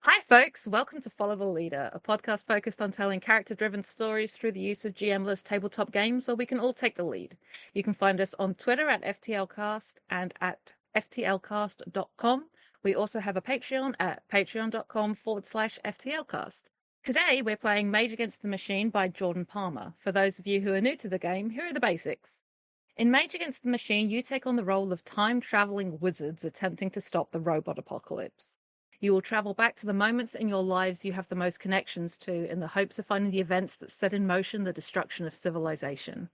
Hi, folks. Welcome to Follow the Leader, a podcast focused on telling character driven stories through the use of GM-less tabletop games where we can all take the lead. You can find us on Twitter at FTLcast and at FTLcast.com. We also have a Patreon at patreon.com/FTLcast. Today, we're playing Mage Against the Machine by Jordan Palmer. For those of you who are new to the game, here are the basics. In Mage Against the Machine, you take on the role of time-traveling wizards attempting to stop the robot apocalypse. You will travel back to the moments in your lives you have the most connections to in the hopes of finding the events that set in motion the destruction of civilization.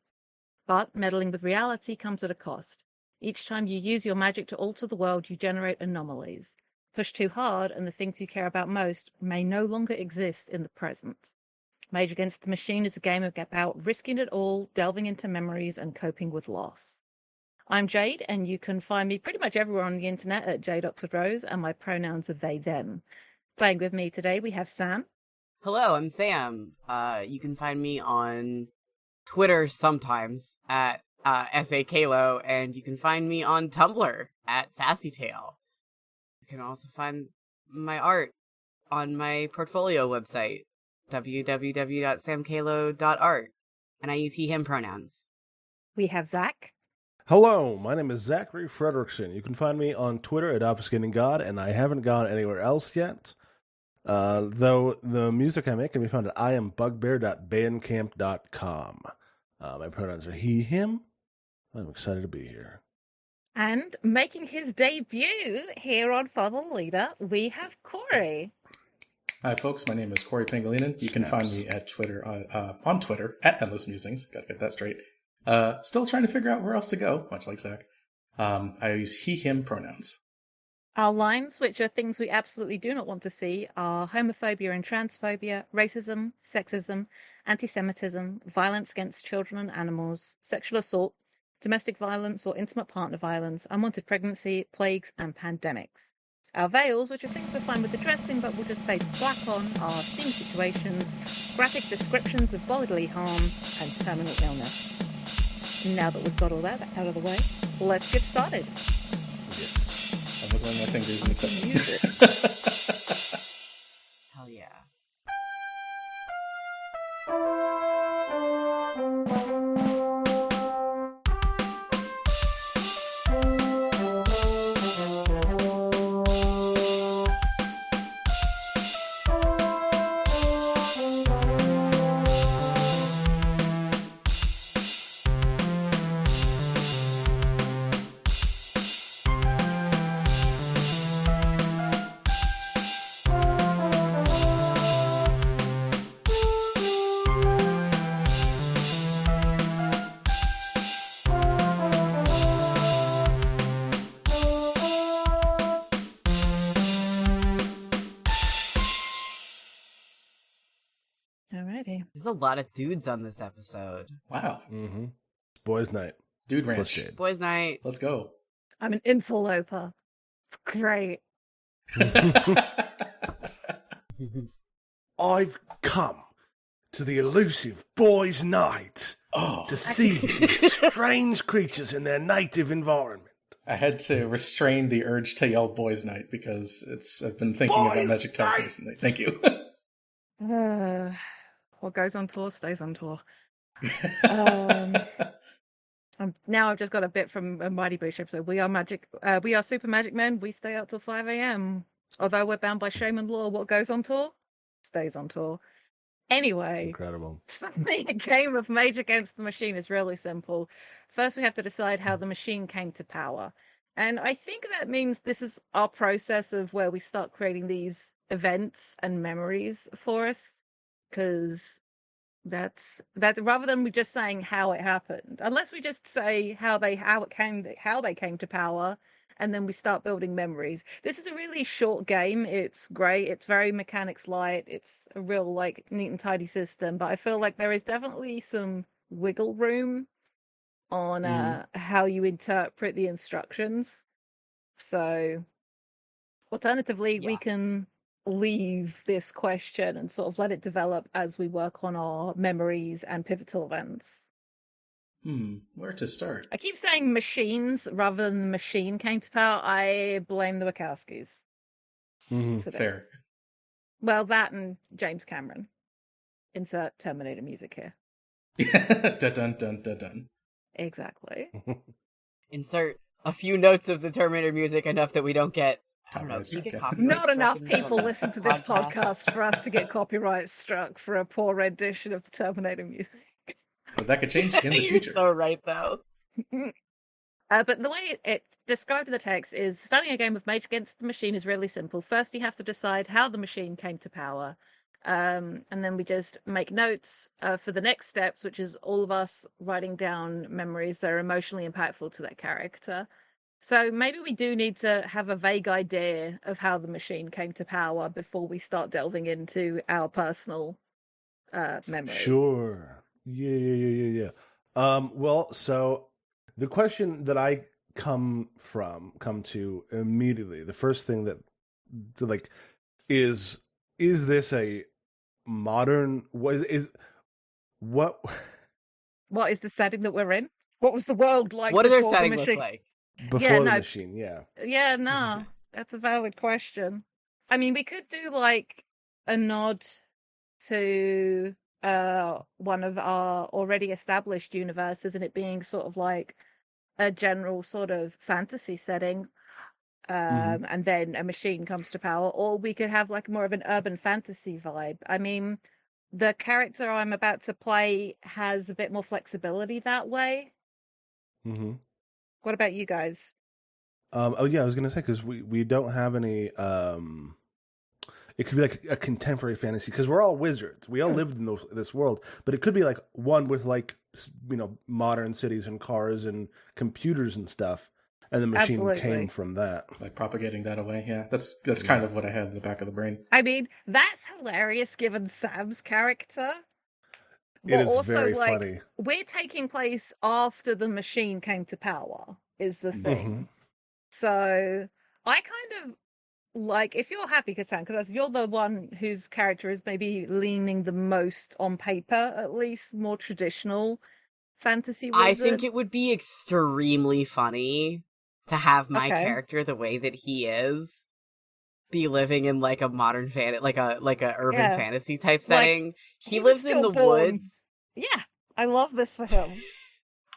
But meddling with reality comes at a cost. Each time you use your magic to alter the world, you generate anomalies. Push too hard, and the things you care about most may no longer exist in the present. Mage Against the Machine is a game about risking it all, delving into memories, and coping with loss. I'm Jade, and you can find me pretty much everywhere on the internet at Jade Oxford Rose, and my pronouns are they, them. Playing with me today, we have Sam. Hello, I'm Sam. You can find me on Twitter sometimes at SAKalo, and you can find me on Tumblr at SassyTale. You can also find my art on my portfolio website, www.samkalo.art, and I use he, him pronouns. We have Zach. Hello, my name is Zachary Fredrickson. You can find me on Twitter at ObfuscatingGod, and I haven't gone anywhere else yet. Though the music I make can be found at iambugbear.bandcamp.com. My pronouns are he, him. I'm excited to be here. And making his debut here on Follow the Leader, we have Corey. Hi, folks. My name is Corey Pangolinan. You can find me at Twitter on Twitter at Endless Musings. Got to get that straight. Still trying to figure out where else to go, much like Zach. I use he, him pronouns. Our lines, which are things we absolutely do not want to see, are homophobia and transphobia, racism, sexism, anti-Semitism, violence against children and animals, sexual assault, domestic violence or intimate partner violence, unwanted pregnancy, plagues, and pandemics. Our veils, which are things we're fine with addressing but will just fade to black on, are steamy situations, graphic descriptions of bodily harm, and terminal illness. Now that we've got all that out of the way, let's get started. Yes. I'm wiggling my fingers and accepting. Use it. Hell yeah. Alrighty. There's a lot of dudes on this episode. Wow. Mm-hmm. Boys' night. Dude Plus Ranch. Jade. Boys' night. Let's go. I'm an interloper. It's great. I've come to the elusive boys' night Oh, to see these strange creatures in their native environment. I had to restrain the urge to yell boys' night because I've been thinking about Boys' Magic Tech night! recently. Thank you. What goes on tour stays on tour. Now I've just got a bit from a Mighty Boosh episode. We are super magic men. We stay up till 5 a.m. Although we're bound by shame and law, what goes on tour stays on tour. Anyway, Incredible. the game of Mage Against the Machine is really simple. First, we have to decide how the machine came to power. And I think that means this is our process of where we start creating these events and memories for us. Because that's that rather than we just saying how it happened, unless we just say how they came to power, and then we start building memories. This is a really short game. It's great. It's very mechanics light. It's a real like neat and tidy system, but I feel like there is definitely some wiggle room on how you interpret the instructions. So alternatively, we Yeah. can leave this question and sort of let it develop as we work on our memories and pivotal events. Where to start? I keep saying machines rather than the machine came to power. I blame the Wachowskis Mm-hmm. for this. Fair. Well, that and James Cameron. Insert Terminator music here. Dun dun dun dun dun. Exactly. Insert a few notes of the Terminator music enough that we don't get. I don't know. Copyright Can you get struck, yeah. copyright Not enough struck in people the listen to this podcast for us to get copyright struck for a poor rendition of the Terminator music. But that could change in the You're future. so right, though. But the way it's described in the text is starting a game of Mage Against the Machine is really simple. First, you have to decide how the machine came to power. And then we just make notes for the next steps, which is all of us writing down memories that are emotionally impactful to that character. So maybe we do need to have a vague idea of how the machine came to power before we start delving into our personal memory. Sure. Yeah. Well, so the question that I come to immediately, the first thing that like is this a modern what What is the setting that we're in? What was the world like? What does their before the setting look machine? like? before Yeah, the no. machine? Yeah. Yeah, no, that's a valid question. I mean, we could do like a nod to one of our already established universes and it being sort of like a general sort of fantasy setting. And then a machine comes to power, or we could have like more of an urban fantasy vibe. I mean, the character I'm about to play has a bit more flexibility that way. Mm-hmm. What about you guys? Oh yeah, I was gonna say because we don't have any. It could be like a contemporary fantasy because we're all wizards. We all lived in this world, but it could be like one with like modern cities and cars and computers and stuff, and the machine Absolutely. came from that. Like propagating that away. Yeah, that's kind of what I have in the back of the brain. I mean, that's hilarious given Sam's character. It But is also, very like, funny. we're taking place after the machine came to power, is the thing. Mhm. So I kind of like, if you're happy, Kassan, because you're the one whose character is maybe leaning the most on paper, at least more traditional fantasy wizard. I think it would be extremely funny to have my Okay. character the way that he is be living in like a modern like a urban Yeah. fantasy type Like, setting. He he was lives in still the born. woods. Yeah, I love this for him.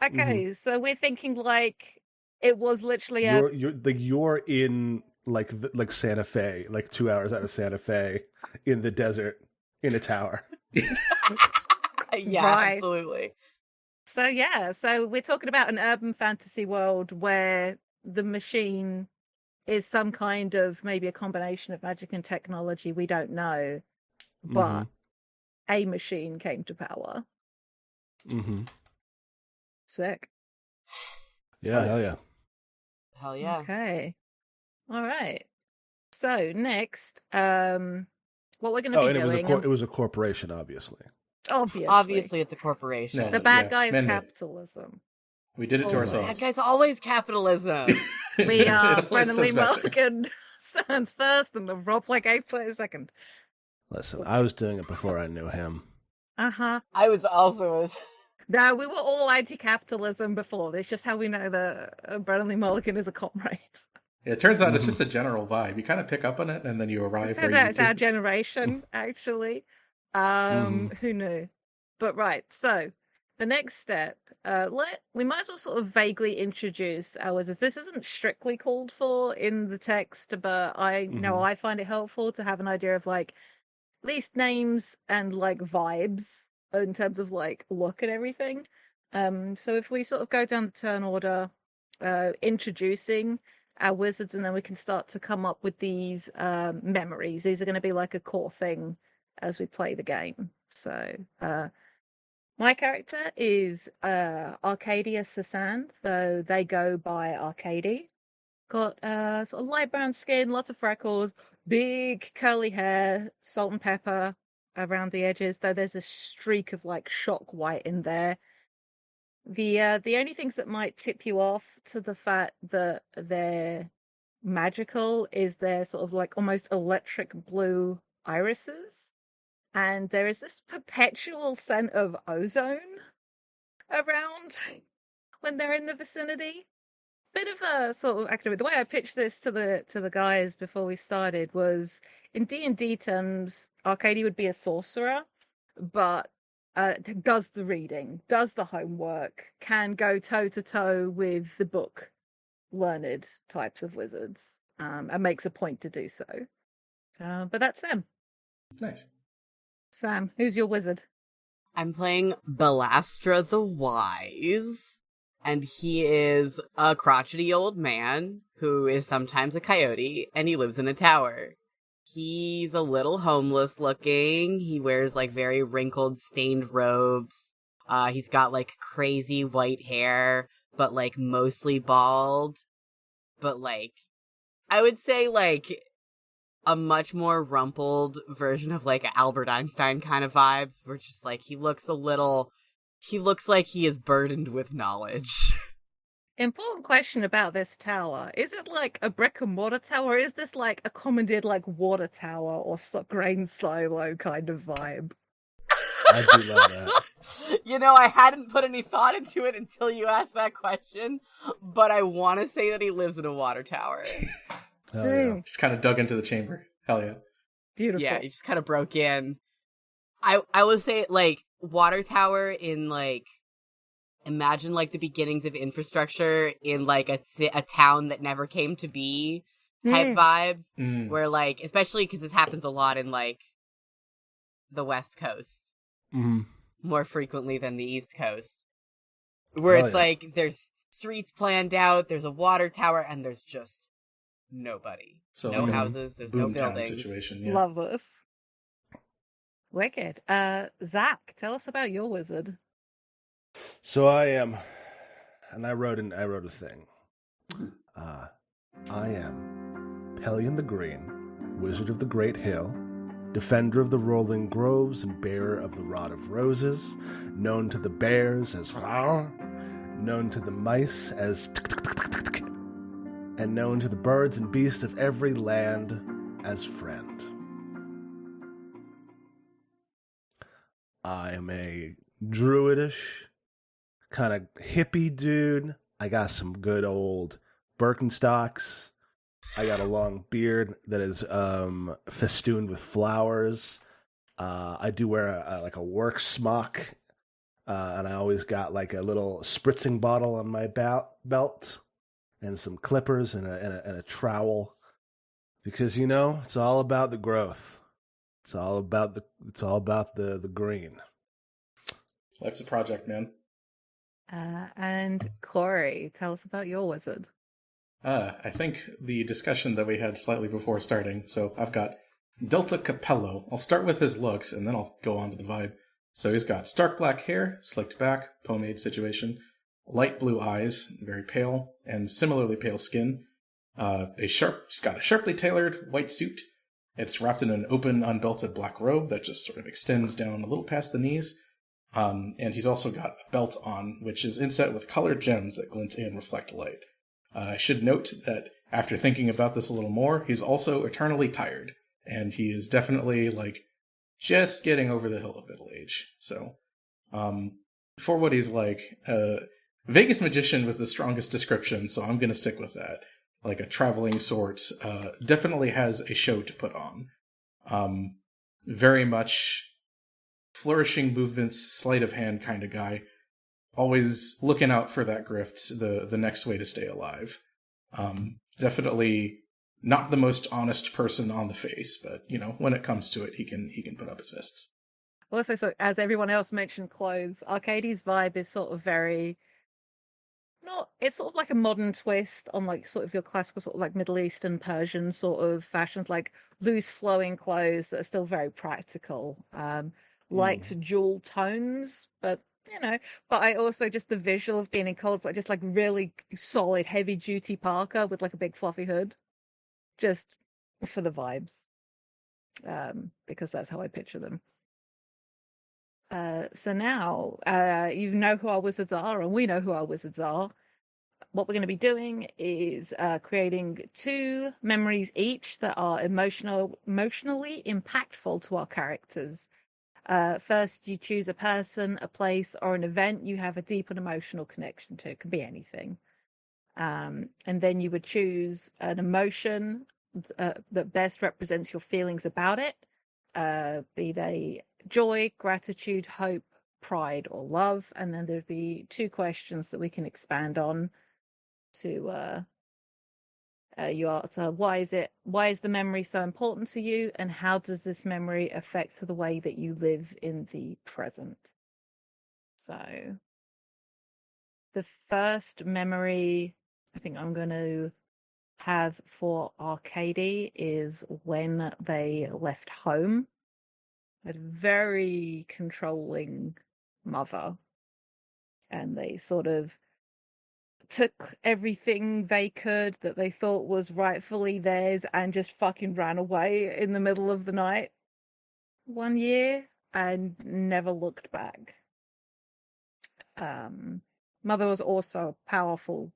Okay, so we're thinking like it was literally a You're in like Santa Fe, like 2 hours out of Santa Fe in the desert in a tower. Yeah, Right. absolutely. So yeah, so we're talking about an urban fantasy world where the machine is some kind of maybe a combination of magic and technology, we don't know, but a machine came to power. Mm-hmm. Sick. Yeah, hell yeah. Hell yeah. Okay. All right. So next, what we're going to Oh, be and doing, it was a corporation, obviously. obviously, It's a corporation. No. the bad Yeah, guy is man-made. capitalism. We did it to Oh, ourselves. That guy's always capitalism. We are It always Brennan Lee stems back there. Mulligan stands first, and the Rob like 8 plays second. Listen, I was doing it before I knew him. Uh-huh. I was also No, we were all anti-capitalism before. It's just how we know that Brennan Lee Mulligan is a comrade. Yeah, it turns out it's just a general vibe. You kind of pick up on it, and then you arrive where Turns you out need it's to. our generation, actually. Who knew? But right, so the next step, we might as well sort of vaguely introduce our wizards. This isn't strictly called for in the text, but I know I find it helpful to have an idea of like at least names and like vibes in terms of like look and everything. So if we sort of go down the turn order, introducing our wizards, and then we can start to come up with these memories. These are going to be like a core thing as we play the game. So my character is Arcadia Sasan, though they go by Arcady. Got sort of light brown skin, lots of freckles, big curly hair, salt and pepper around the edges, though there's a streak of like shock white in there. The only things that might tip you off to the fact that they're magical is their sort of like almost electric blue irises. And there is this perpetual scent of ozone around when they're in the vicinity. bit of a sort of academic. The way I pitched this to the guys before we started was in D&D terms, Arcady would be a sorcerer, but does the reading, does the homework, can go toe to toe with the book learned types of wizards, and makes a point to do so. But that's them. Nice. Sam, who's your wizard? I'm playing Belastra the Wise, and he is a crotchety old man who is sometimes a coyote, and he lives in a tower. He's a little homeless looking. He wears like very wrinkled, stained robes. He's got like crazy white hair, but like mostly bald. But like, I would say like a much more rumpled version of like Albert Einstein kind of vibes, where just like he looks like he is burdened with knowledge. Important question about this tower. Is it like a brick and mortar tower, or is this like a commandeered like water tower or grain silo kind of vibe? I do love that. You know, I hadn't put any thought into it until you asked that question, but I want to say that he lives in a water tower. Hell yeah. Just kind of dug into the chamber. Hell yeah. Beautiful. Yeah, he just kind of broke in. I would say, like, water tower in, like, imagine, like, the beginnings of infrastructure in, like, a town that never came to be type vibes, where, like, especially because this happens a lot in, like, the West Coast, more frequently than the East Coast, where it's, like, there's streets planned out, there's a water tower, and there's just nobody. So no houses, there's no buildings. Situation, yeah. Love this. Wicked. Zach, tell us about your wizard. So I am, and I wrote a thing. I am Pelion the Green, wizard of the Great Hill, defender of the rolling groves and bearer of the rod of roses, known to the bears as Rar, known to the mice as and known to the birds and beasts of every land as friend. I am a druidish, kind of hippie dude. I got some good old Birkenstocks. I got a long beard that is festooned with flowers. I do wear a work smock, and I always got like a little spritzing bottle on my belt, and some clippers and a trowel, because you know it's all about the growth. It's all about the green. Life's a project, man. And Corey, tell us about your wizard. I think the discussion that we had slightly before starting, so I've got Delta Capello. I'll start with his looks, and then I'll go on to the vibe. So he's got stark black hair, slicked back, pomade situation, light blue eyes, very pale, and similarly pale skin. He's got a sharply tailored white suit. It's wrapped in an open, unbelted black robe that just sort of extends down a little past the knees. And he's also got a belt on, which is inset with colored gems that glint and reflect light. I should note that after thinking about this a little more, he's also eternally tired, and he is definitely, like, just getting over the hill of middle age. So, for what he's like, Vegas Magician was the strongest description, so I'm going to stick with that. Like a traveling sort, definitely has a show to put on. Very much flourishing movements, sleight of hand kind of guy. Always looking out for that grift, the next way to stay alive. Definitely not the most honest person on the face, but you know, when it comes to it, he can put up his fists. Also, so as everyone else mentioned, clothes. Arcady's vibe is sort of very it's sort of like a modern twist on like sort of your classical sort of like Middle Eastern Persian sort of fashions, like loose flowing clothes that are still very practical. Likes jewel tones, but you know, but I also just the visual of being in cold, but just like really solid, heavy duty parka with like a big fluffy hood, just for the vibes, because that's how I picture them. So now you know who our wizards are, and we know who our wizards are. What we're going to be doing is creating 2 memories each that are emotionally impactful to our characters. First, you choose a person, a place, or an event you have a deep and emotional connection to. It can be anything. And then you would choose an emotion that best represents your feelings about it, be they joy, gratitude, hope, pride, or love. And then there'd be 2 questions that we can expand on to you answer why is the memory so important to you, and how does this memory affect the way that you live in the present. So the first memory I think I'm going to have for Arcady is when they left home. A very controlling mother, and they sort of took everything they could that they thought was rightfully theirs and just fucking ran away in the middle of the night one year and never looked back. Mother was also a powerful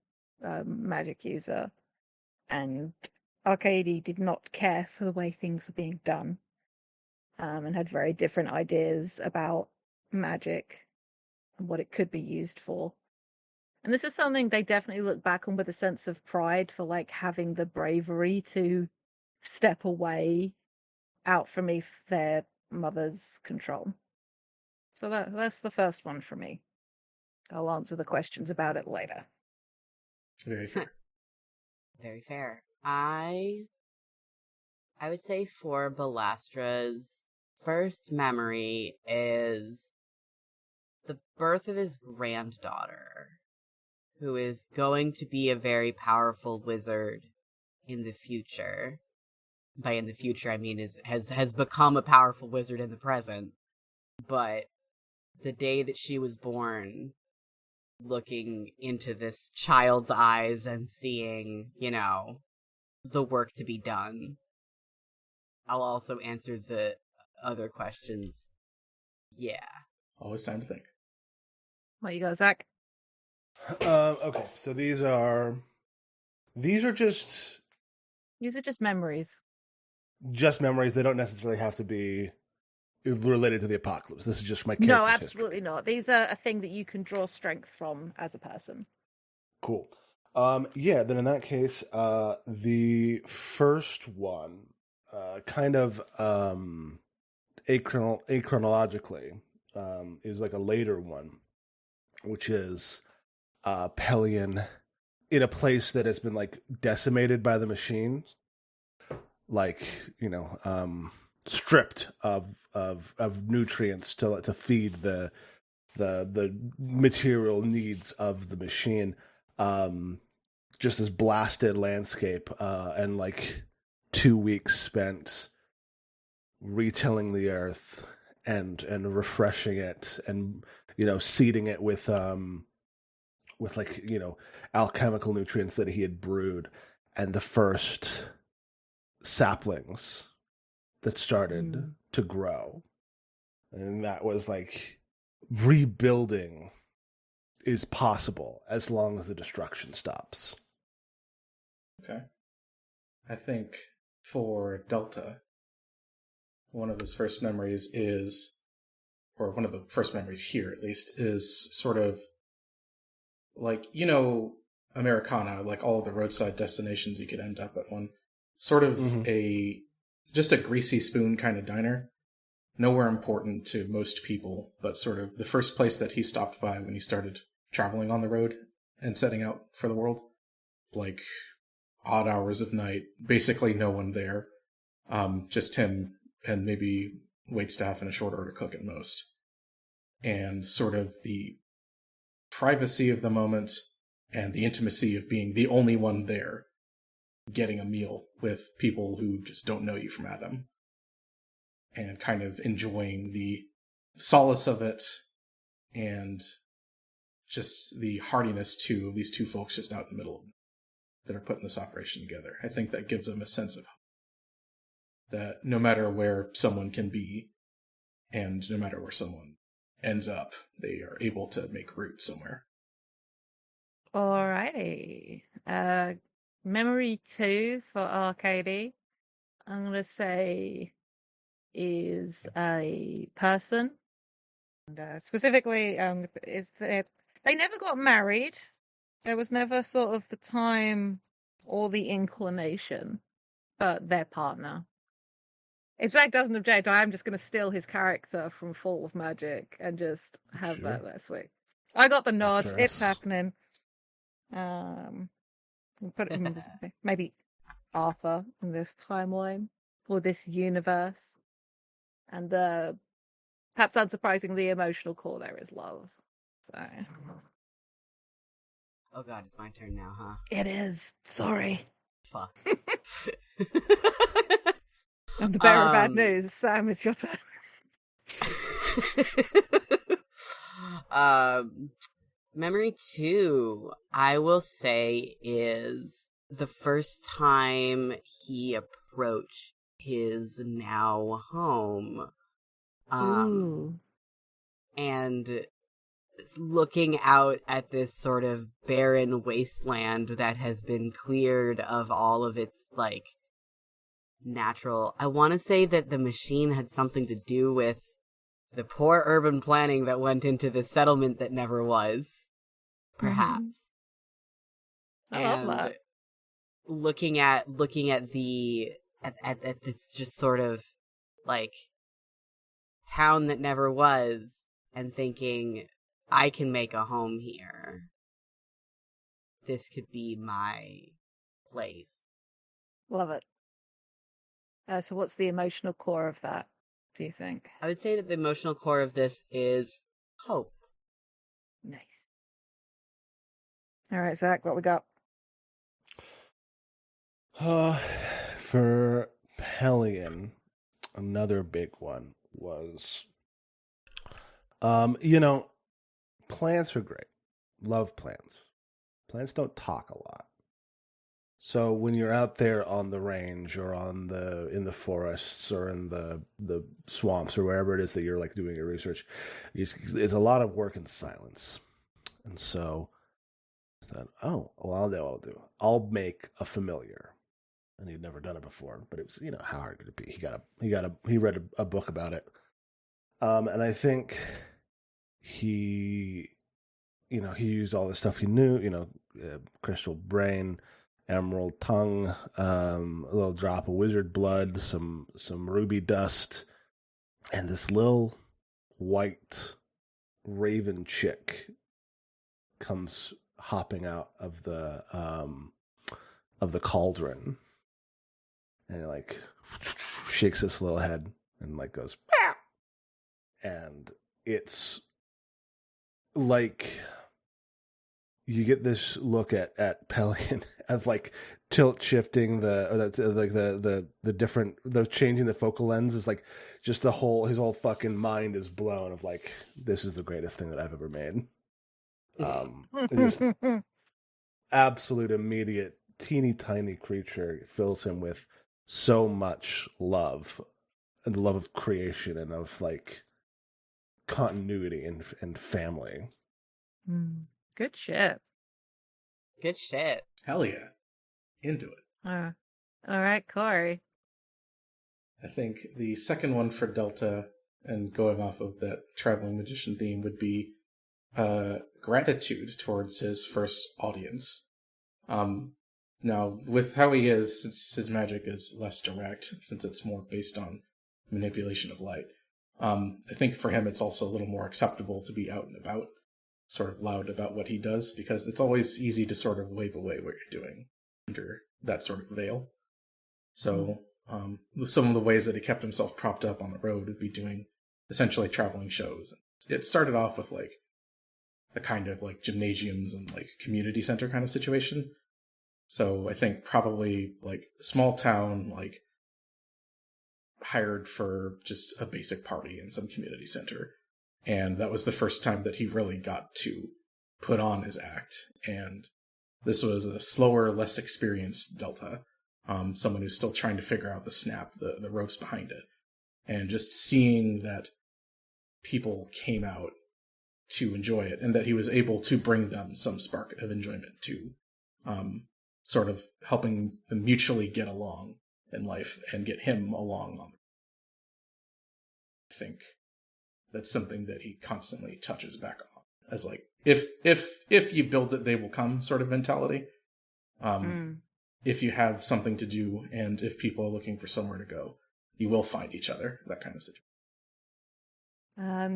magic user, and Arcady did not care for the way things were being done, and had very different ideas about magic and what it could be used for. And this is something they definitely look back on with a sense of pride for, like, having the bravery to step away out from their mother's control. So that's the first one for me. I'll answer the questions about it later. Very fair. Very fair. I would say for Balastra's first memory is the birth of his granddaughter, who is going to be a very powerful wizard in the future. By in the future, I mean has become a powerful wizard in the present. But the day that she was born, looking into this child's eyes and seeing, the work to be done. I'll also answer the other questions. Yeah. Always time to think. What you got, Zach? Okay, so these are just memories. Just memories. They don't necessarily have to be related to the apocalypse. This is just my No, character's absolutely history. not. These are a thing that you can draw strength from as a person. Cool. Yeah, then in that case, the first one, kind of achronologically, is like a later one, which is Pelion in a place that has been like decimated by the machines, like stripped of nutrients to feed the material needs of the machine. Just this blasted landscape, and like 2 weeks spent retilling the earth and refreshing it, and seeding it with like alchemical nutrients that he had brewed, and the first saplings that started to grow. And that was like, rebuilding is possible as long as the destruction stops. Okay. I think for Delta, one of his first memories is, or one of the first memories here at least, is sort of like, Americana, like all of the roadside destinations you could end up at one. Sort of just a greasy spoon kind of diner. Nowhere important to most people, but sort of the first place that he stopped by when he started traveling on the road and setting out for the world. Like, odd hours of night, basically no one there. Just him and maybe waitstaff and a short order cook at most. And sort of the privacy of the moment and the intimacy of being the only one there, getting a meal with people who just don't know you from Adam, and kind of enjoying the solace of it and just the heartiness too of these two folks just out in the middle that are putting this operation together. I think that gives them a sense of that no matter where someone can be and no matter where someone ends up, they are able to make root somewhere. Alrighty. Memory 2 for Arcady, I'm going to say, is a person. And, specifically, they never got married, There was never sort of the time or the inclination, but their partner. If Zach doesn't object, I am just going to steal his character from Fall of Magic and just have that Sure. this week. I got the nod. After It's us. happening. We'll put it in maybe Arthur in this timeline or this universe, and perhaps unsurprisingly, the emotional core there is love. So Oh god, it's my turn now, huh? it is. Sorry, Fuck. I'm the bearer of bad news. Sam, it's your turn. Memory 2, I will say, is the first time he approached his now home. Ooh. And looking out at this sort of barren wasteland that has been cleared of all of its, like, natural... I want to say that the machine had something to do with the poor urban planning that went into the settlement that never was. Perhaps. I love that. Looking at the at this just sort of like town that never was and thinking, I can make a home here. This could be my place. Love it. So what's the emotional core of that, do you think? I would say that the emotional core of this is hope. Nice. All right, Zach, what we got? For Pelion, another big one was, plants are great. Love plants. Plants don't talk a lot. So when you're out there on the range or in the forests or in the swamps or wherever it is that you're like doing your research, it's a lot of work in silence. And so I thought, oh, well, I'll know what I'll do. I'll make a familiar. And he'd never done it before, but it was, how hard could it be? He read a book about it. And I think he used all the stuff he knew, crystal brain, emerald tongue, a little drop of wizard blood, some ruby dust, and this little white raven chick comes hopping out of the cauldron, and like shakes its little head and like goes, meow. And it's like you get this look at Pelion of like tilt shifting the different, changing the focal lens is like just his whole fucking mind is blown of like, this is the greatest thing that I've ever made. This absolute immediate teeny tiny creature fills him with so much love and the love of creation and of like continuity and family. Good shit. Good shit. Hell yeah. Into it. All right, Corey. I think the second one for Delta, and going off of that traveling magician theme, would be gratitude towards his first audience. Now, with how he is, since his magic is less direct, since it's more based on manipulation of light, I think for him it's also a little more acceptable to be out and about, sort of loud about what he does, because it's always easy to sort of wave away what you're doing under that sort of veil. So some of the ways that he kept himself propped up on the road would be doing essentially traveling shows. It started off with like the kind of like gymnasiums and like community center kind of situation. So I think probably like small town, like hired for just a basic party in some community center. And that was the first time that he really got to put on his act. And this was a slower, less experienced Delta. Someone who's still trying to figure out the snap, the ropes behind it. And just seeing that people came out to enjoy it and that he was able to bring them some spark of enjoyment to sort of helping them mutually get along in life and get him along on. I think that's something that he constantly touches back on as like if you build it, they will come sort of mentality. If you have something to do and if people are looking for somewhere to go, you will find each other. That kind of situation.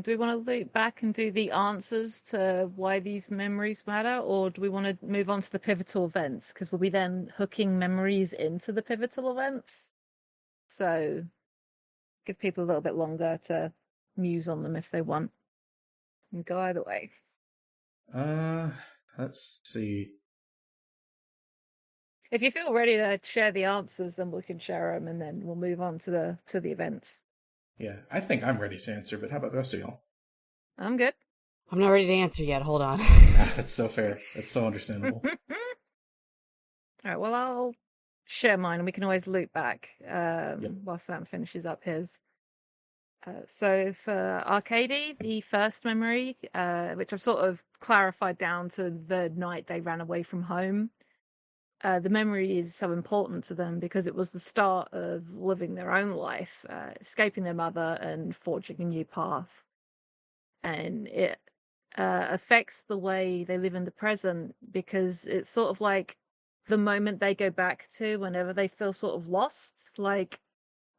Do we want to loop back and do the answers to why these memories matter, or do we want to move on to the pivotal events? Because we'll be then hooking memories into the pivotal events. So give people a little bit longer to muse on them if they want. And go either way. Let's see. If you feel ready to share the answers, then we can share them, and then we'll move on to the events. Yeah, I think I'm ready to answer, but how about the rest of y'all? I'm good. I'm not ready to answer yet. Hold on. That's so fair. That's so understandable. All right, well, I'll share mine, and we can always loop back while Sam finishes up his. So for Arcady, the first memory, which I've sort of clarified down to the night they ran away from home, the memory is so important to them because it was the start of living their own life, escaping their mother and forging a new path. And it affects the way they live in the present because it's sort of like the moment they go back to whenever they feel sort of lost. Like,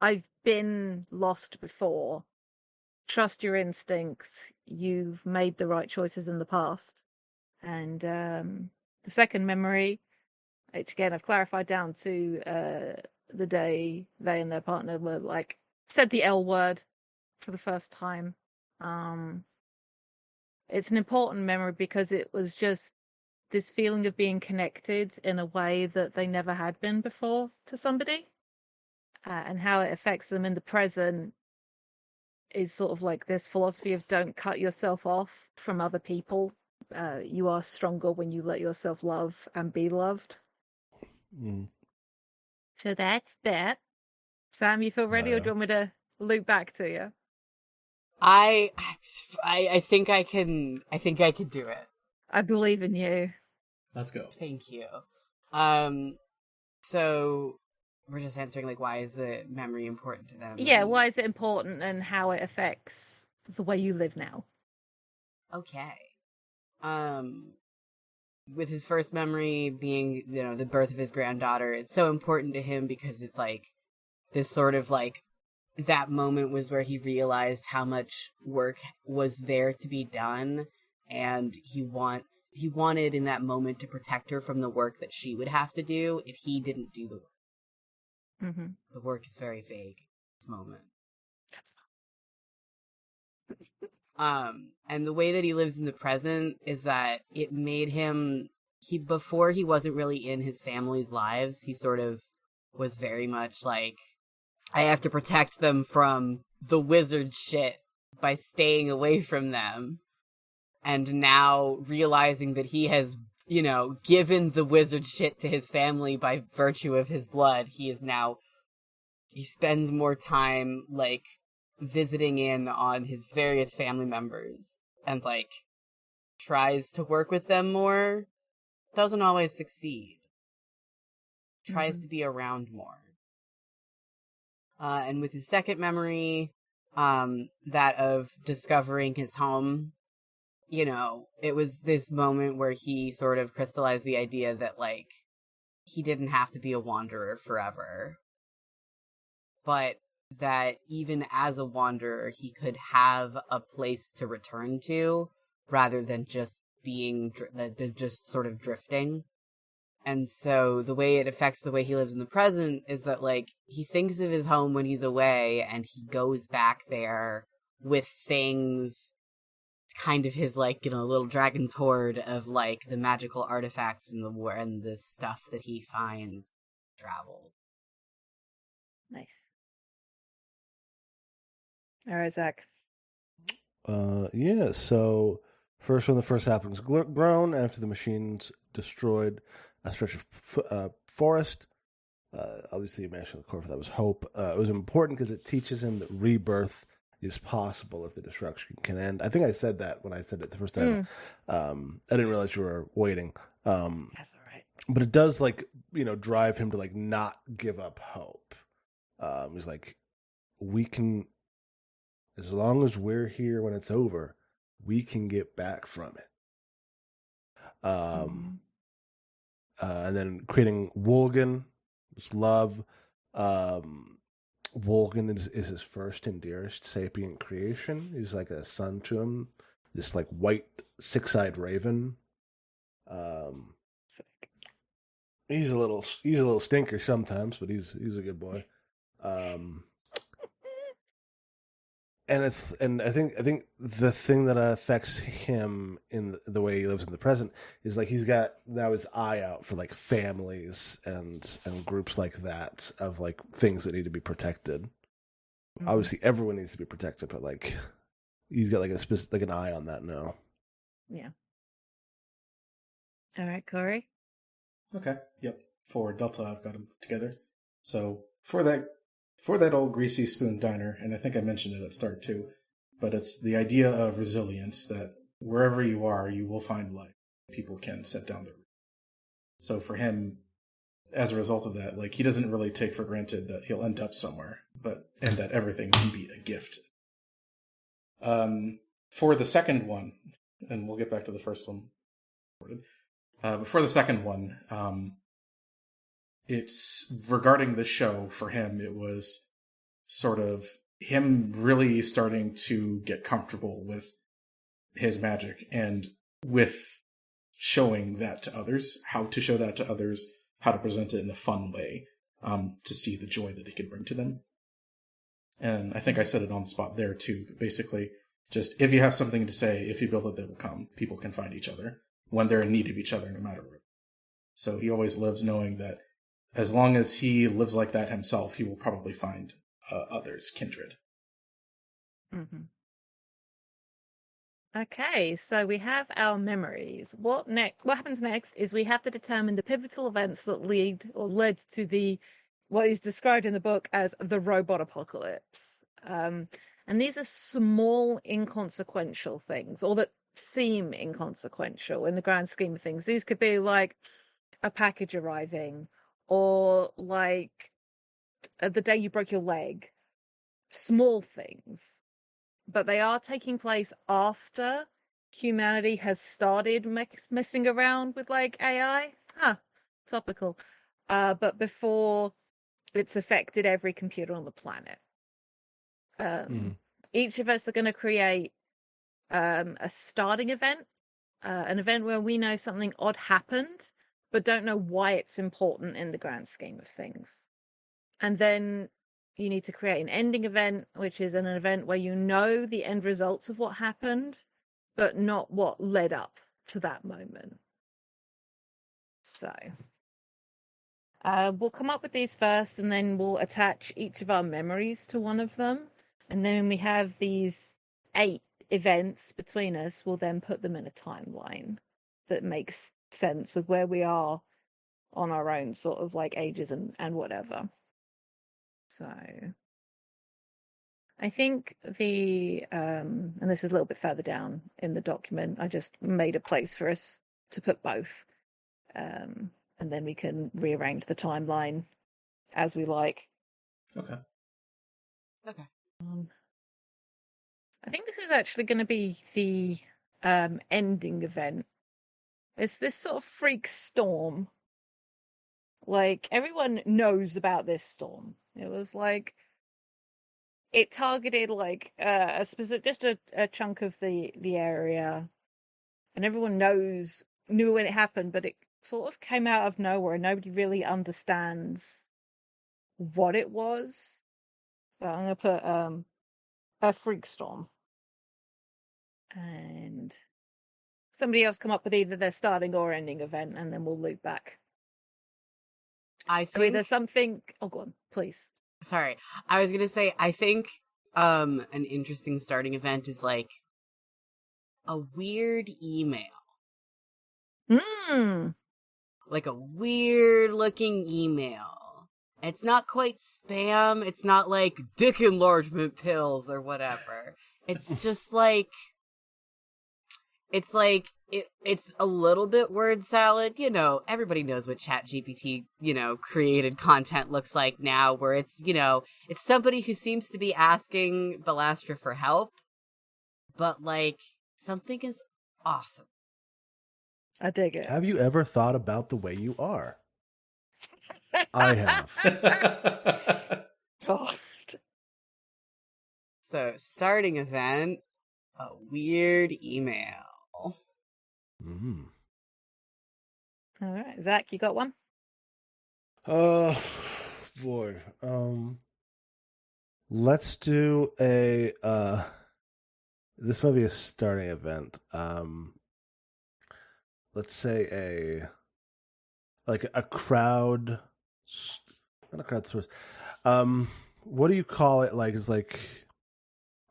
I've been lost before. Trust your instincts. You've made the right choices in the past. And the second memory, which again I've clarified down to the day they and their partner were like said the L word for the first time. It's an important memory because it was just this feeling of being connected in a way that they never had been before to somebody, and how it affects them in the present is sort of like this philosophy of don't cut yourself off from other people. You are stronger when you let yourself love and be loved. So that's that. Sam, you feel ready, or do you want me to loop back to you? I think I can. I think I can do it. I believe in you. Let's go. Thank you. So we're just answering like, why is the memory important to them? Yeah, why is it important, and how it affects the way you live now? Okay. With his first memory being, the birth of his granddaughter, it's so important to him because it's like this sort of like that moment was where he realized how much work was there to be done, and he wanted in that moment to protect her from the work that she would have to do if he didn't do the work. Mm-hmm. The work is very vague at this moment. That's And the way that he lives in the present is that it made him, before he wasn't really in his family's lives, he sort of was very much like, I have to protect them from the wizard shit by staying away from them. And now realizing that he has, given the wizard shit to his family by virtue of his blood, he spends more time, like, visiting in on his various family members and like tries to work with them more. Doesn't always succeed. Tries to be around more. And with his second memory, that of discovering his home, it was this moment where he sort of crystallized the idea that like he didn't have to be a wanderer forever, but that even as a wanderer, he could have a place to return to rather than just being, just sort of drifting. And so the way it affects the way he lives in the present is that, like, he thinks of his home when he's away and he goes back there with things. It's kind of his, like, little dragon's hoard of, like, the magical artifacts and the stuff that he finds travels. nice. All right, Zach. Yeah, so first when the first happenings grown after the machines destroyed a stretch of forest. Obviously, you mentioned, of course, that was hope. It was important because it teaches him that rebirth is possible if the destruction can end. I think I said that when I said it the first time. I didn't realize you were waiting. That's all right. But it does, like, drive him to, like, not give up hope. He's like, we can, as long as we're here when it's over, we can get back from it. And then creating Wolgan, which love. Wolgan is his first and dearest sapient creation. He's like a son to him. This like white six-eyed raven. Sick. He's a little stinker sometimes, but he's a good boy. And I think the thing that affects him in the way he lives in the present is like he's got now his eye out for like families and groups like that of like things that need to be protected. Mm-hmm. Obviously, everyone needs to be protected, but like he's got like an eye on that now. Yeah. All right, Corey. Okay. Yep. For Delta, I've got them together. So for that old greasy spoon diner, and I think I mentioned it at start too, but it's the idea of resilience that wherever you are, you will find life. People can set down their roots. So for him, as a result of that, like he doesn't really take for granted that he'll end up somewhere, and that everything can be a gift. For the second one, and we'll get back to the first one. But for the second one, it's regarding the show. For him, it was sort of him really starting to get comfortable with his magic and with showing that to others, how to show that to others, how to present it in a fun way, to see the joy that it could bring to them. And I think I said it on the spot there too, but basically just if you have something to say, if you build it, they will come. People can find each other when they're in need of each other, no matter what. So he always lives knowing that as long as he lives like that himself, he will probably find others, kindred. Mm-hmm. Okay, so we have our memories. What happens next is we have to determine the pivotal events that led to what is described in the book as the robot apocalypse. And these are small, inconsequential things, or that seem inconsequential in the grand scheme of things. These could be like a package arriving, or like the day you broke your leg. Small things. But they are taking place after humanity has started messing around with like AI. Topical. But before it's affected every computer on the planet. Each of us are going to create a starting event, an event where we know something odd happened, but don't know why it's important in the grand scheme of things. And then you need to create an ending event, which is an event where you know the end results of what happened, but not what led up to that moment. So we'll come up with these first, and then we'll attach each of our memories to one of them. And then we have these 8 events between us. We'll then put them in a timeline that makes sense with where we are on our own sort of like ages and whatever. So I think and this is a little bit further down in the document, I just made a place for us to put both. And then we can rearrange the timeline as we like. Okay. I think this is actually going to be the ending event. It's this sort of freak storm. Like, everyone knows about this storm. It was like, it targeted like a specific, just a chunk of the area, and everyone knew when it happened, but it sort of came out of nowhere. Nobody really understands what it was. So I'm gonna put a freak storm, and somebody else come up with either their starting or ending event, and then we'll loop back. I So think there's something. Oh, go on, please. Sorry, I was gonna say I think an interesting starting event is like a weird email. Like a weird looking email. It's not quite spam. It's not like dick enlargement pills or whatever. It's just like it's a little bit word salad. You know, everybody knows what ChatGPT, created content looks like now, where it's somebody who seems to be asking Balastra for help, but like something is awesome. I dig it. Have you ever thought about the way you are? I have. God. So, starting event, a weird email. Mm. All right, Zach, you got one? Boy. Let's do a this might be a starting event. Let's say a crowd, not a crowd source. What do you call it? Like, it's like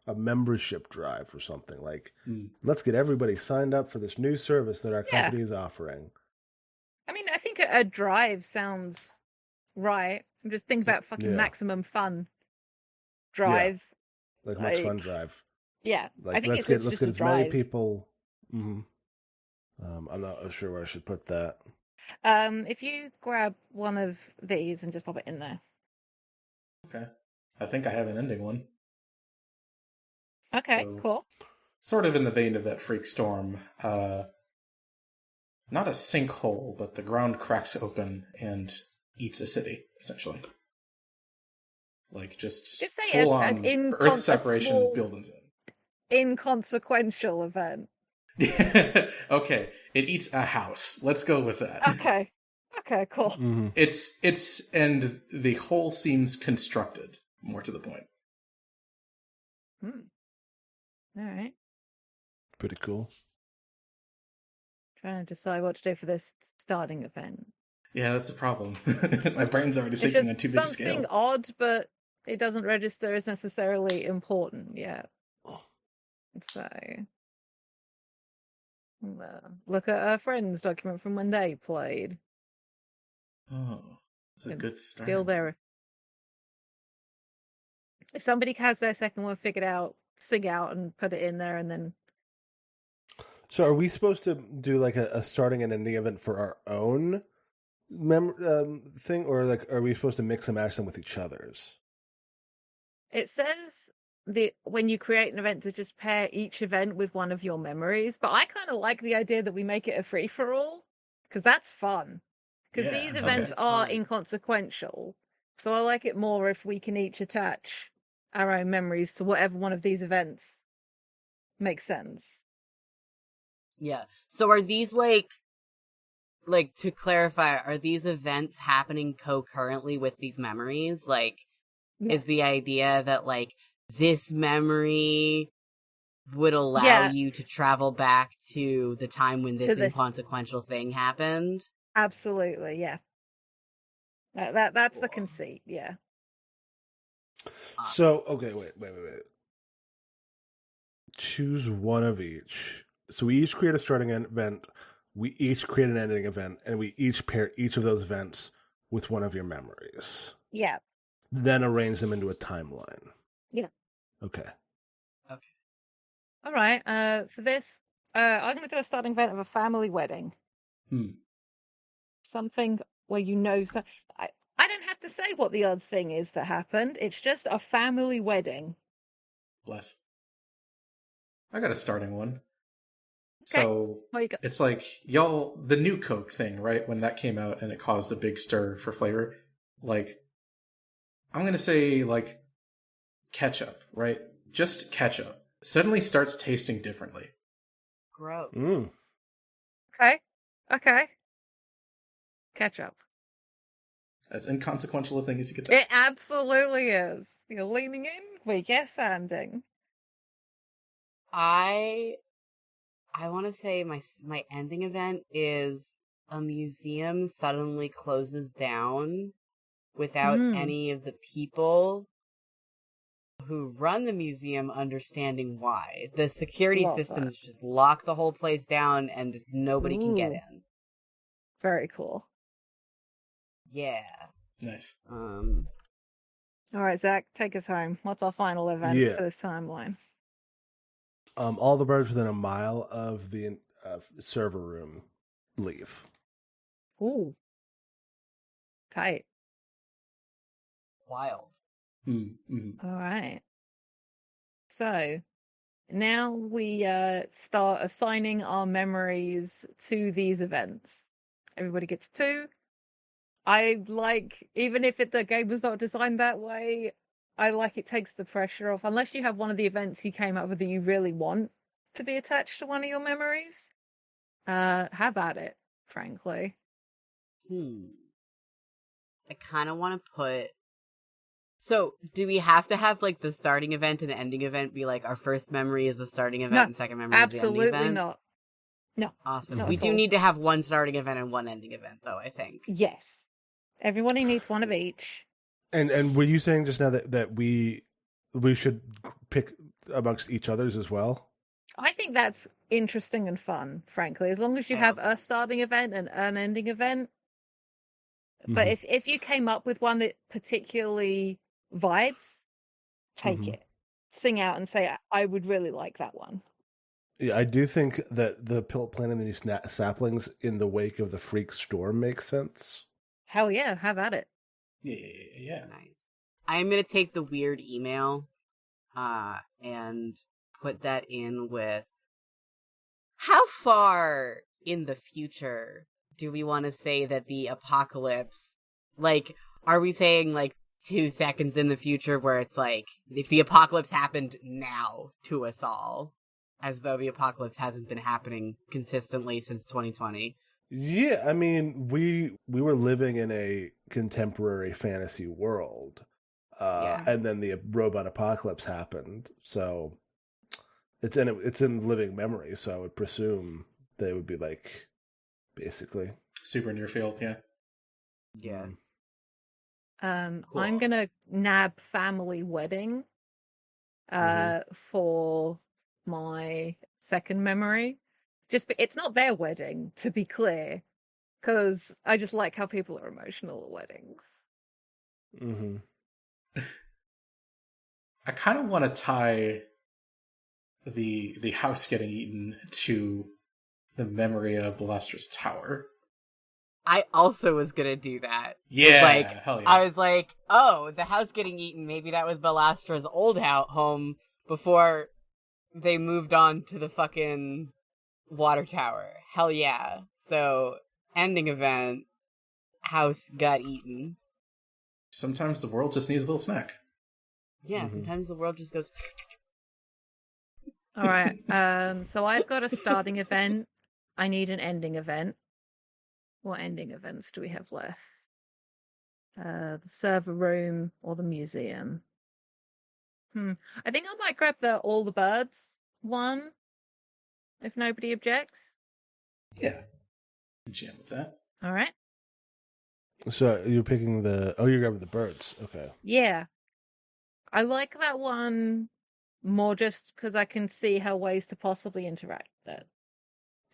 a membership drive or something. Like, let's get everybody signed up for this new service that our Yeah. company is offering. I mean, I think a drive sounds right. I'm just thinking about fucking Yeah. maximum fun drive. Like much fun Like, drive. Yeah, Like, I think let's it's get just a as many drive. people. I'm not sure where I should put that. If you grab one of these and just pop it in there. Okay. I think I have an ending one. Okay, So- cool. Sort of in the vein of that freak storm. Not a sinkhole, but the ground cracks open and eats a city, essentially. Like, just Just say full an on Earth separation, small- buildings in. Inconsequential event. Okay, it eats a house. Let's go with that. Okay. Okay, cool. Mm-hmm. It's and the whole seems constructed, more to the point. All right. Pretty cool. Trying to decide what to do for this starting event. Yeah, that's the problem. My brain's already It's thinking on just too big a something scale. odd, but it doesn't register as necessarily important yet. So, look at our friend's document from when they played. Oh, that's a And good start. Still there. If somebody has their second one figured out, sing out and put it in there, and then So, are we supposed to do like a starting and ending event for our own thing, or like are we supposed to mix and match them with each other's? it says when you create an event to just pair each event with one of your memories. But I kind of like the idea that we make it a free for all because that's fun. Because Yeah, these okay. events It's are fun. inconsequential, so I like it more if we can each attach our own memories to whatever one of these events makes sense. Yeah. So are these like to clarify, are these events happening concurrently with these memories? Like, is the idea that like this memory would allow Yeah. you to travel back to the time when To this this- inconsequential thing happened? Absolutely, yeah. That's the Cool. conceit, yeah. So, okay, wait. Choose one of each. So we each create a starting event, we each create an ending event, and we each pair each of those events with one of your memories. Yeah. Then arrange them into a timeline. Yeah. Okay. All right. For this, I'm going to do a starting event of a family wedding. Something where I don't have to say what the odd thing is that happened. It's just a family wedding. Bless. I got a starting one. Okay. So What you got? it's like y'all the new Coke thing, right? When that came out and it caused a big stir for flavor. Like I'm gonna say like ketchup, right? Just ketchup. Suddenly starts tasting differently. Gross. Okay. Ketchup. As inconsequential a thing as you could It absolutely is. You're leaning in. We guess ending. I want to say my ending event is a museum suddenly closes down without any of the people who run the museum understanding why. The security Love systems just lock the whole place down and nobody can get Ooh. in. Very cool. Yeah. Nice. All right, Zach, take us home. What's our final event Yeah. for this timeline? All the birds within a mile of the server room leave. Ooh. Tight. Wild. Mm-hmm. All right. So, now we start assigning our memories to these events. Everybody gets 2. I like, even if the game was not designed that way, I like it takes the pressure off. Unless you have one of the events you came up with that you really want to be attached to one of your memories, have at it, frankly. I kind of want to put... So, do we have to have, like, the starting event and ending event be, like, our first memory is the starting event No, and second memory is the ending event? Absolutely not. No. Awesome. Not We at do all. need to have one starting event and one ending event, though, I think. Yes. Everybody needs one of each. And were you saying just now that we should pick amongst each other's as well? I think that's interesting and fun, frankly, as long as you have a starting event and an ending event. But if you came up with one that particularly vibes, take it. Sing out and say, I would really like that one. Yeah, I do think that the planting the new saplings in the wake of the freak storm makes sense. Hell yeah, have at it. Yeah. Nice. I'm going to take the weird email and put that in with how far in the future do we want to say that the apocalypse, like, are we saying like 2 seconds in the future where it's like, if the apocalypse happened now to us all, as though the apocalypse hasn't been happening consistently since 2020? Yeah, I mean, we were living in a contemporary fantasy world, and then the robot apocalypse happened. So it's in living memory. So I would presume they would be like, basically super in your field. Yeah. Yeah. Cool. I'm gonna nab family wedding for my second memory. It's not their wedding, to be clear, because I just like how people are emotional at weddings. I kind of want to tie the house getting eaten to the memory of Bellastra's tower. I also was gonna do that. Yeah, hell yeah. I was like, oh, the house getting eaten, maybe that was Bellastra's old home before they moved on to the fucking water tower. Hell yeah. So, ending event, house got eaten. Sometimes the world just needs a little snack. Yeah, sometimes the world just goes... All right, so I've got a starting event. I need an ending event. What ending events do we have left? The server room or the museum? I think I might grab the all the birds one, if nobody objects. Yeah. Jam with that. All right. So you're picking you're grabbing the birds. Okay. Yeah. I like that one more just because I can see how ways to possibly interact with it.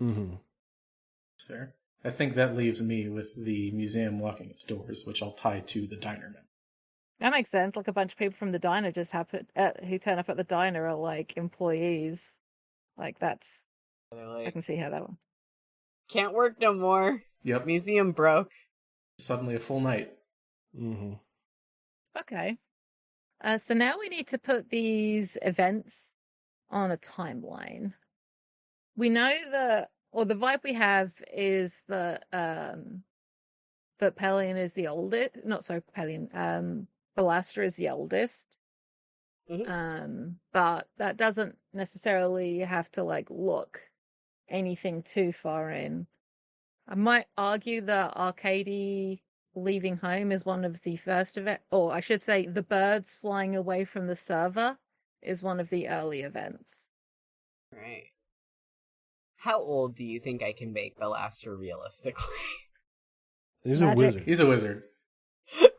That's fair. I think that leaves me with the museum locking its doors, which I'll tie to the diner now. That makes sense. Like a bunch of people from the diner just who turn up at the diner are like employees. Like that's... I can see how that one. Can't work no more. Yep. Museum broke. Suddenly a full night. Okay. So now we need to put these events on a timeline. We know the vibe we have is that Pelion is the oldest. Not so Pelion. Bellastra is the oldest. But that doesn't necessarily have to like look anything too far in. I might argue that Arcady leaving home is one of the first event, or I should say the birds flying away from the server is one of the early events. Right. How old do you think I can make Bellastra realistically? He's a wizard. He's a wizard.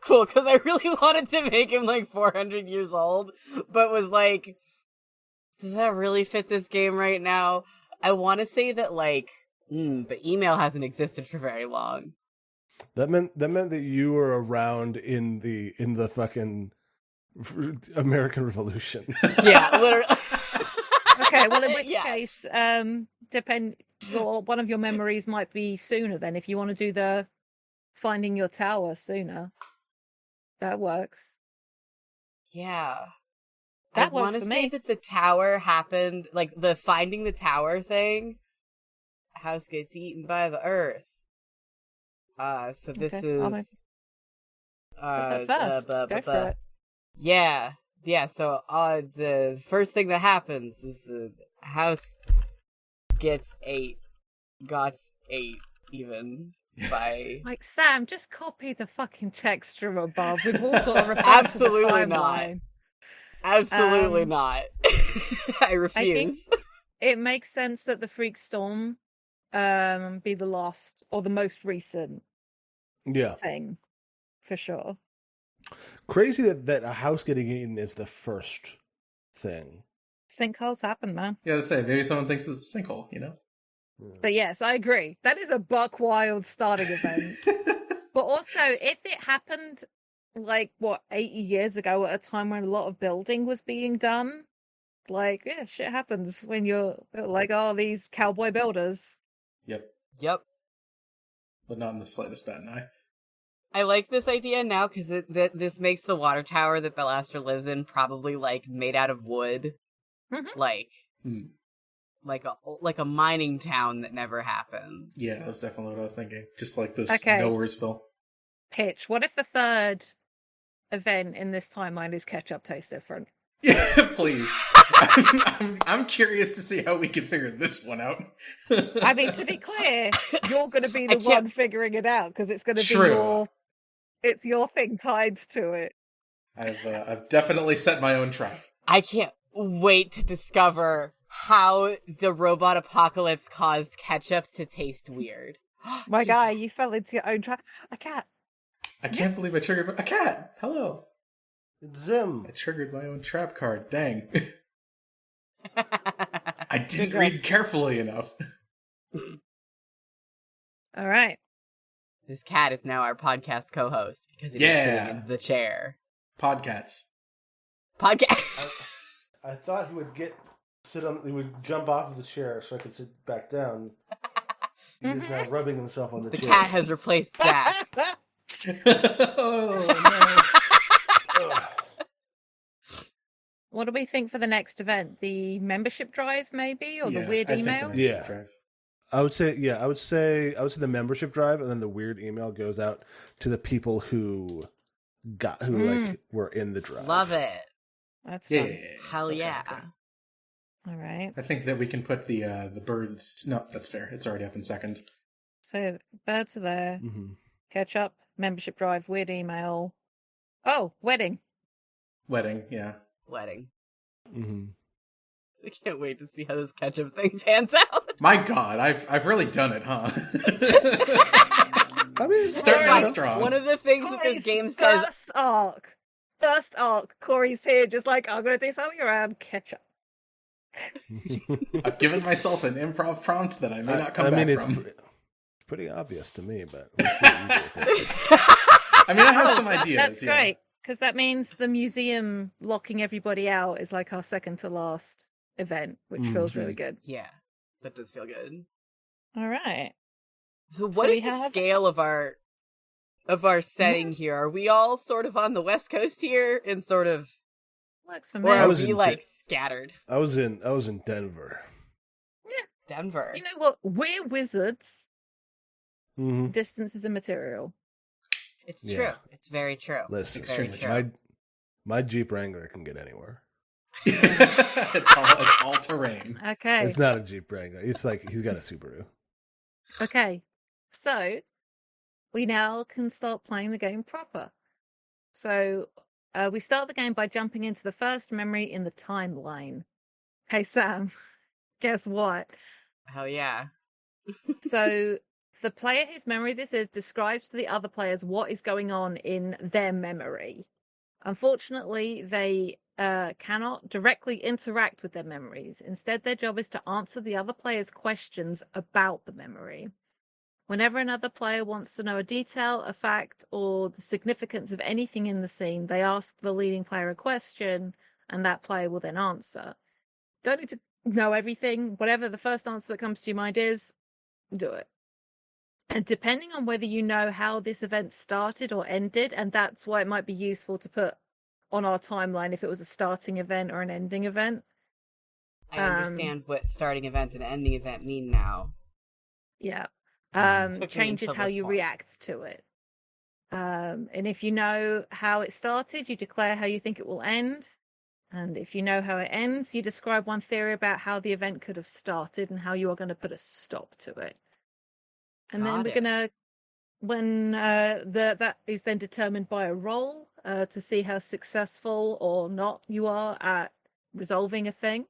Cool, because I really wanted to make him like 400 years old, but was like, does that really fit this game right now? I want to say that like, but email hasn't existed for very long. That meant that you were around in the fucking American Revolution. Yeah, literally. Okay, well in which case, one of your memories might be sooner then if you want to do the finding your tower sooner. That works. Yeah. That I works want to for say me. that the tower happened, like the finding the tower thing. House gets eaten by the earth. So this Okay, I'll is put that first. Go for it. yeah, yeah. So the first thing that happens is the house gets ate, even by. Like, Sam, just copy the fucking text from above. We've all got to refer Absolutely to the not. timeline. Absolutely not. I refuse. I think it makes sense that the Freak Storm be the last or the most recent Yeah. thing, for sure. Crazy that a house getting eaten is the first thing. Sinkholes happen, man. Yeah, to say maybe someone thinks it's a sinkhole, you know. But yes, I agree. That is a buck wild starting event. But also, if it happened, like, 80 years ago at a time when a lot of building was being done, like, yeah, shit happens when you're like, oh, these cowboy builders. Yep, Yep. but not in the slightest bat an eye. I like this idea now because this makes the water tower that Bellaster lives in probably like made out of wood, Mhm. like a mining town that never happened. Yeah, that's definitely what I was thinking. Just like this Okay. Nowheresville. Pitch. What if the third event in this timeline is ketchup tastes different? Yeah, please. I'm curious to see how we can figure this one out. I mean, to be clear, you're going to be I the can't- one figuring it out because it's going to be True. it's your thing tied to it. I've definitely set my own trap. I can't wait to discover how the robot apocalypse caused ketchup to taste weird. My guy, you fell into your own trap. A cat. I can't believe I triggered a cat. Hello. It's Zim. I triggered my own trap card. Dang. I didn't job. read carefully enough. All right. This cat is now our podcast co-host because he's Yeah. sitting in the chair. Podcats. Podcast. I thought he would he would jump off of the chair so I could sit back down. He's now rubbing himself on the The chair. cat has replaced Zach. Oh, Ugh. What do we think for the next event? The membership drive, maybe, or no. the weird I think the email? membership Yeah. drive. I would say the membership drive, and then the weird email goes out to the people who were in the drive. Love it. That's fun. Yeah. Hell Okay, yeah. okay. All right. I think that we can put the birds. No, that's fair. It's already up in second. So birds are there. Mm-hmm. Ketchup, membership drive, weird email. Oh, wedding. Wedding, yeah. Wedding. Mm-hmm. I can't wait to see how this ketchup thing pans out. My God, I've really done it, huh? I mean, Starting Corey, out strong. One of the things that this Corey's game says. First arc. Corey's here, just like, I'm going to do something around ketchup. I've given myself an improv prompt that I may not come I mean, back it's from. pretty obvious to me, but we'll see what you do with it. I mean, I have some ideas. That's yeah. great, because that means the museum locking everybody out is like our second to last event, which feels really good. Yeah, that does feel good. All right. So what we is the have- scale of our setting here? Are we all sort of on the West Coast here and sort of, Works for me. or I are was we in like scattered? I was in Denver. Denver. You know what? We're wizards. Mm-hmm. Distance is immaterial. It's Yeah. true. It's very true. Listen, it's very extremely true. my Jeep Wrangler can get anywhere. it's all terrain. Okay. It's not a Jeep Wrangler. It's like he's got a Subaru. Okay. So we now can start playing the game proper. So we start the game by jumping into the first memory in the timeline. Hey, Sam, guess what? Hell yeah. So the player whose memory this is describes to the other players what is going on in their memory. Unfortunately, they cannot directly interact with their memories. Instead, their job is to answer the other player's questions about the memory. Whenever another player wants to know a detail, a fact, or the significance of anything in the scene, they ask the leading player a question, and that player will then answer. Don't need to know everything. Whatever the first answer that comes to your mind is, do it. And depending on whether you know how this event started or ended, and that's why it might be useful to put on our timeline if it was a starting event or an ending event. I understand what starting event and ending event mean now. Yeah. Took me Changes until how this you point. react to it. And if you know how it started, you declare how you think it will end. And if you know how it ends, you describe one theory about how the event could have started and how you are going to put a stop to it. And then we're going to, when that is then determined by a roll to see how successful or not you are at resolving a thing.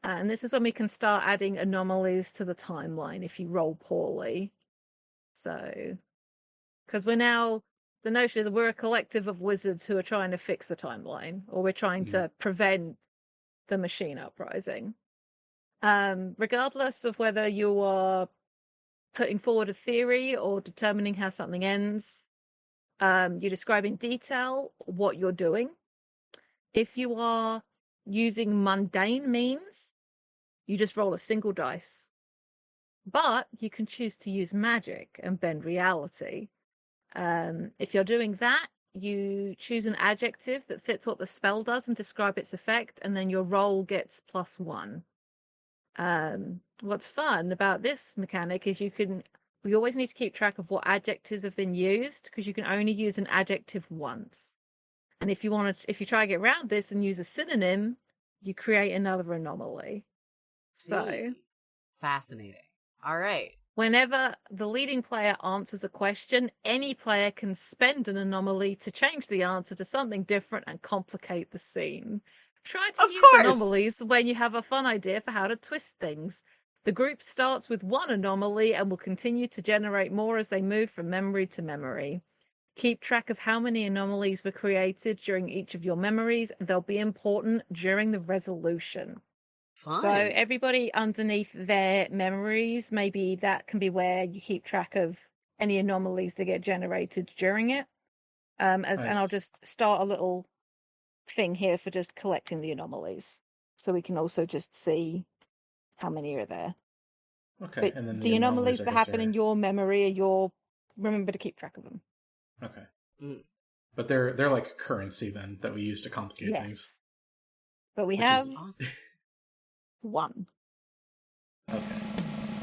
And this is when we can start adding anomalies to the timeline if you roll poorly. So, because we're now, the notion is that we're a collective of wizards who are trying to fix the timeline, or we're trying to prevent the machine uprising. Regardless of whether you are putting forward a theory or determining how something ends, you describe in detail what you're doing. If you are using mundane means, you just roll a single dice. But you can choose to use magic and bend reality. If you're doing that, you choose an adjective that fits what the spell does and describe its effect, and then your roll gets +1. What's fun about this mechanic is we always need to keep track of what adjectives have been used, because you can only use an adjective once. And if you try to get around this and use a synonym, you create another anomaly. So fascinating. All right. Whenever the leading player answers a question, any player can spend an anomaly to change the answer to something different and complicate the scene. Try to use anomalies when you have a fun idea for how to twist things. The group starts with one anomaly and will continue to generate more as they move from memory to memory. Keep track of how many anomalies were created during each of your memories. They'll be important during the resolution. Fun. So everybody underneath their memories, maybe that can be where you keep track of any anomalies that get generated during it. And I'll just start a little thing here for just collecting the anomalies, so we can also just see how many are there. Okay, but and then the anomalies that happen in your memory remember to keep track of them. Okay. But they're like currency then that we use to complicate things. But we have one. Okay.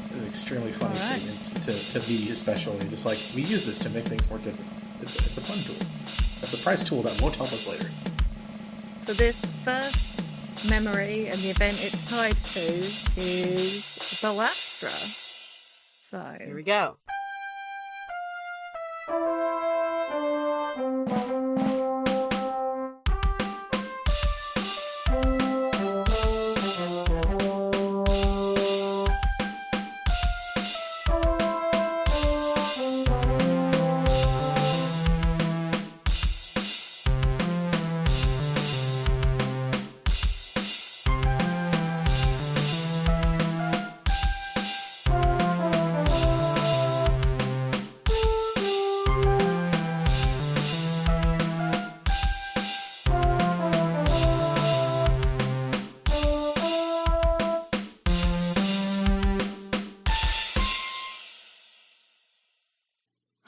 This is an extremely funny statement to me, especially. Just like, we use this to make things more difficult. It's a fun tool. It's a prize tool that won't help us later. So this first memory and the event it's tied to is Balastra. So here we go.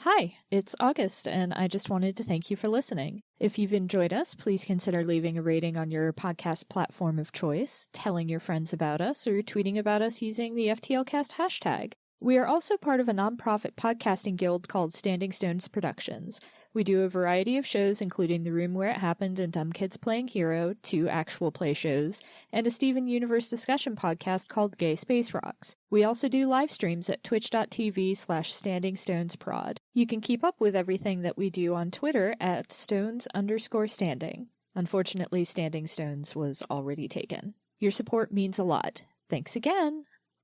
Hi, it's August, and I just wanted to thank you for listening. If you've enjoyed us, please consider leaving a rating on your podcast platform of choice, telling your friends about us, or tweeting about us using the FTLcast hashtag. We are also part of a nonprofit podcasting guild called Standing Stones Productions. We do a variety of shows, including The Room Where It Happened and Dumb Kids Playing Hero, 2 actual play shows, and a Steven Universe discussion podcast called Gay Space Rocks. We also do live streams at twitch.tv/StandingStonesProd. You can keep up with everything that we do on Twitter at Stones_Standing. Unfortunately, Standing Stones was already taken. Your support means a lot. Thanks again!